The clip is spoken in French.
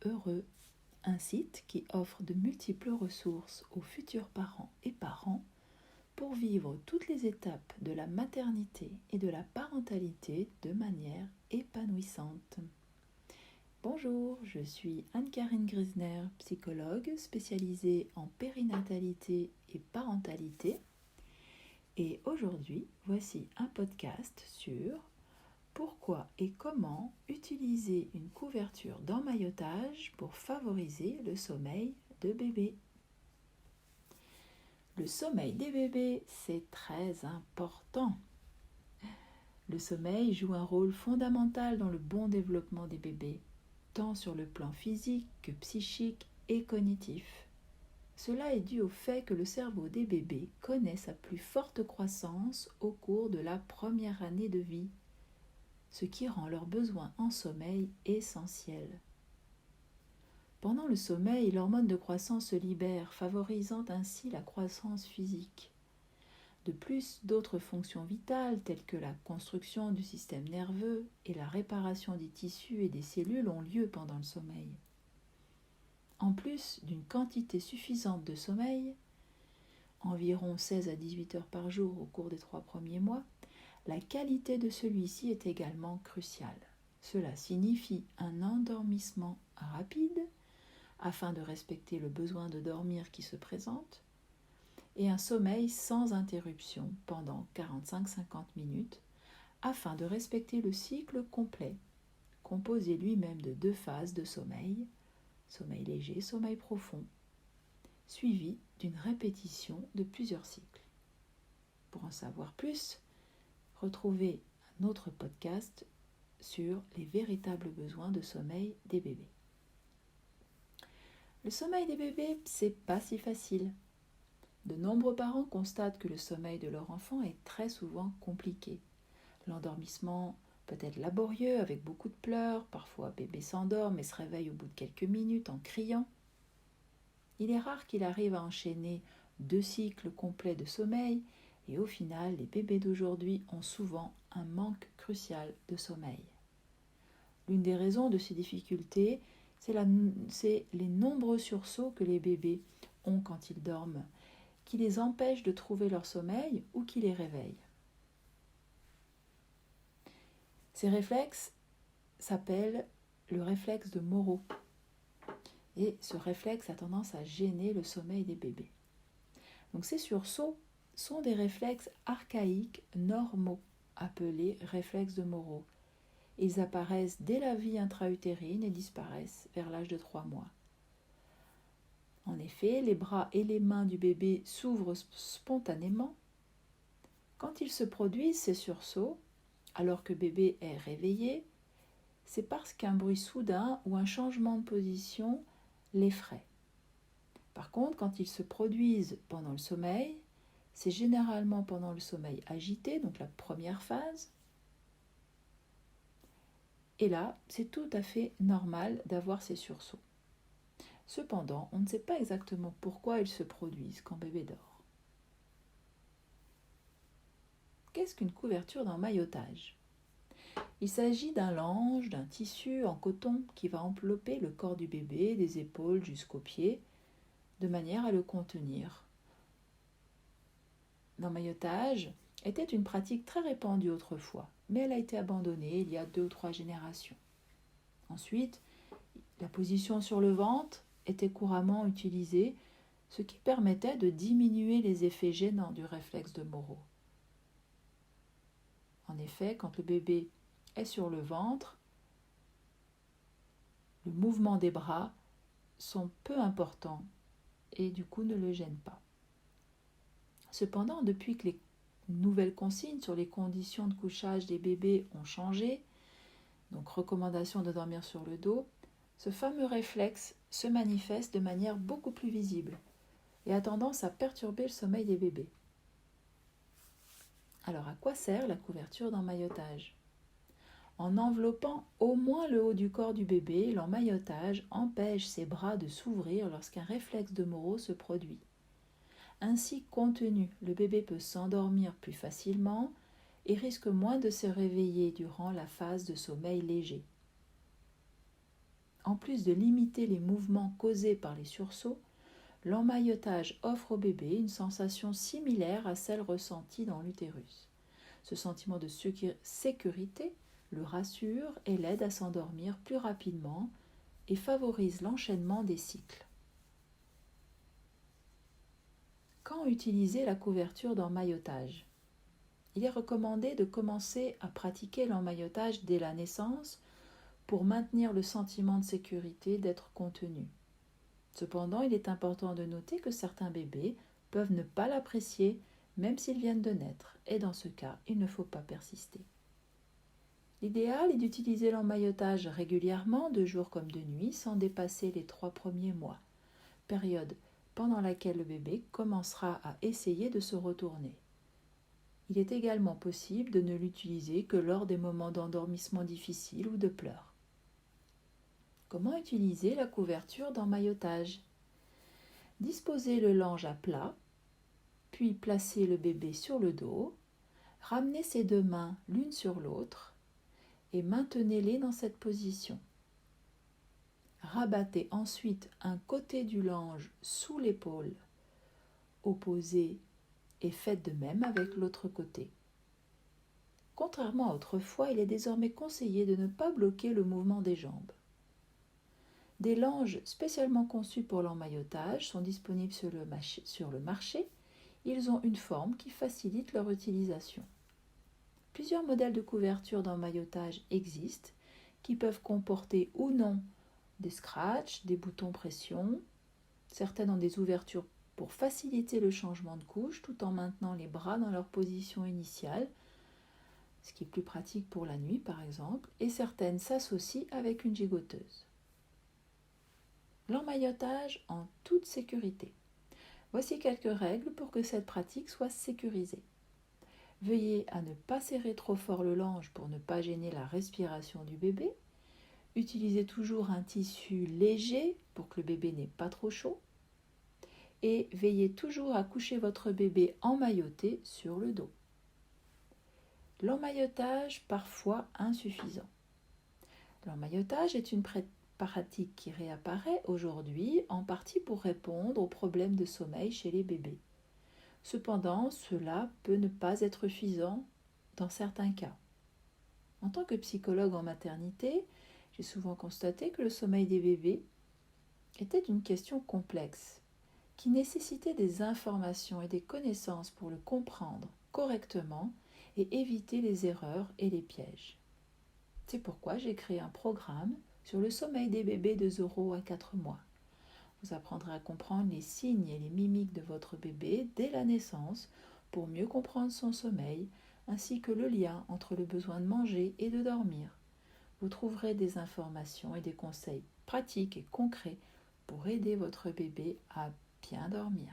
Heureux, un site qui offre de multiples ressources aux futurs parents et parents pour vivre toutes les étapes de la maternité et de la parentalité de manière épanouissante. Bonjour, je suis Anne-Karine Grisner, psychologue spécialisée en périnatalité et parentalité. Et aujourd'hui, voici un podcast sur pourquoi et comment utiliser une couverture d'emmaillotage pour favoriser le sommeil de bébé. Le sommeil des bébés, c'est très important. Le sommeil joue un rôle fondamental dans le bon développement des bébés, tant sur le plan physique que psychique et cognitif. Cela est dû au fait que le cerveau des bébés connaît sa plus forte croissance au cours de la première année de vie, ce qui rend leurs besoins en sommeil essentiels. Pendant le sommeil, l'hormone de croissance se libère, favorisant ainsi la croissance physique. De plus, d'autres fonctions vitales telles que la construction du système nerveux et la réparation des tissus et des cellules ont lieu pendant le sommeil. En plus d'une quantité suffisante de sommeil, environ 16 à 18 heures par jour au cours des 3 premiers mois, la qualité de celui-ci est également cruciale. Cela signifie un endormissement rapide afin de respecter le besoin de dormir qui se présente et un sommeil sans interruption pendant 45-50 minutes afin de respecter le cycle complet, composé lui-même de 2 phases de sommeil, sommeil léger, sommeil profond, suivi d'une répétition de plusieurs cycles. Pour en savoir plus, retrouvez un autre podcast sur les véritables besoins de sommeil des bébés. Le sommeil des bébés, c'est pas si facile. De nombreux parents constatent que le sommeil de leur enfant est très souvent compliqué. L'endormissement peut être laborieux avec beaucoup de pleurs, parfois bébé s'endort mais se réveille au bout de quelques minutes en criant. Il est rare qu'il arrive à enchaîner 2 cycles complets de sommeil et au final, les bébés d'aujourd'hui ont souvent un manque crucial de sommeil. L'une des raisons de ces difficultés, c'est les nombreux sursauts que les bébés ont quand ils dorment, qui les empêchent de trouver leur sommeil ou qui les réveillent. Ces réflexes s'appellent le réflexe de Moro. Et ce réflexe a tendance à gêner le sommeil des bébés. Donc ces sursauts sont des réflexes archaïques normaux, appelés réflexes de Moro. Ils apparaissent dès la vie intra-utérine et disparaissent vers l'âge de 3 mois. En effet, les bras et les mains du bébé s'ouvrent spontanément. Quand ils se produisent, ces sursauts, alors que bébé est réveillé, c'est parce qu'un bruit soudain ou un changement de position l'effraie. Par contre, quand ils se produisent pendant le sommeil, c'est généralement pendant le sommeil agité, donc la première phase. Et là, c'est tout à fait normal d'avoir ces sursauts. Cependant, on ne sait pas exactement pourquoi ils se produisent quand bébé dort. Qu'est-ce qu'une couverture d'emmaillotage ? Il s'agit d'un lange, d'un tissu en coton qui va envelopper le corps du bébé, des épaules jusqu'aux pieds, de manière à le contenir. L'emmaillotage était une pratique très répandue autrefois, mais elle a été abandonnée il y a 2 ou 3 générations. Ensuite, la position sur le ventre était couramment utilisée, ce qui permettait de diminuer les effets gênants du réflexe de Moro. En effet, quand le bébé est sur le ventre, le mouvement des bras sont peu importants et du coup ne le gênent pas. Cependant, depuis que les nouvelles consignes sur les conditions de couchage des bébés ont changé, donc recommandation de dormir sur le dos, ce fameux réflexe se manifeste de manière beaucoup plus visible et a tendance à perturber le sommeil des bébés. Alors à quoi sert la couverture d'emmaillotage ? En enveloppant au moins le haut du corps du bébé, l'emmaillotage empêche ses bras de s'ouvrir lorsqu'un réflexe de Moro se produit. Ainsi contenu, le bébé peut s'endormir plus facilement et risque moins de se réveiller durant la phase de sommeil léger. En plus de limiter les mouvements causés par les sursauts, l'emmaillotage offre au bébé une sensation similaire à celle ressentie dans l'utérus. Ce sentiment de sécurité le rassure et l'aide à s'endormir plus rapidement et favorise l'enchaînement des cycles. Quand utiliser la couverture d'emmaillotage ? Il est recommandé de commencer à pratiquer l'emmaillotage dès la naissance pour maintenir le sentiment de sécurité d'être contenu. Cependant, il est important de noter que certains bébés peuvent ne pas l'apprécier même s'ils viennent de naître, et dans ce cas, il ne faut pas persister. L'idéal est d'utiliser l'emmaillotage régulièrement, de jour comme de nuit, sans dépasser les 3 premiers mois, période pendant laquelle le bébé commencera à essayer de se retourner. Il est également possible de ne l'utiliser que lors des moments d'endormissement difficiles ou de pleurs. Comment utiliser la couverture d'emmaillotage ? Disposez le lange à plat, puis placez le bébé sur le dos, ramenez ses 2 mains l'une sur l'autre et maintenez-les dans cette position. Rabattez ensuite un côté du lange sous l'épaule opposée et faites de même avec l'autre côté. Contrairement à autrefois, il est désormais conseillé de ne pas bloquer le mouvement des jambes. Des langes spécialement conçus pour l'emmaillotage sont disponibles sur le marché. Ils ont une forme qui facilite leur utilisation. Plusieurs modèles de couverture d'emmaillotage existent qui peuvent comporter ou non des scratchs, des boutons pression. Certaines ont des ouvertures pour faciliter le changement de couche tout en maintenant les bras dans leur position initiale, ce qui est plus pratique pour la nuit par exemple, et certaines s'associent avec une gigoteuse. L'emmaillotage en toute sécurité. Voici quelques règles pour que cette pratique soit sécurisée. Veuillez à ne pas serrer trop fort le lange pour ne pas gêner la respiration du bébé. Utilisez toujours un tissu léger pour que le bébé n'ait pas trop chaud. Et veillez toujours à coucher votre bébé emmailloté sur le dos. L'emmaillotage parfois insuffisant. L'emmaillotage est une pratique qui réapparaît aujourd'hui en partie pour répondre aux problèmes de sommeil chez les bébés. Cependant, cela peut ne pas être suffisant dans certains cas. En tant que psychologue en maternité, j'ai souvent constaté que le sommeil des bébés était une question complexe, qui nécessitait des informations et des connaissances pour le comprendre correctement et éviter les erreurs et les pièges. C'est pourquoi j'ai créé un programme sur le sommeil des bébés de 0 à 4 mois. Vous apprendrez à comprendre les signes et les mimiques de votre bébé dès la naissance pour mieux comprendre son sommeil, ainsi que le lien entre le besoin de manger et de dormir. Vous trouverez des informations et des conseils pratiques et concrets pour aider votre bébé à bien dormir.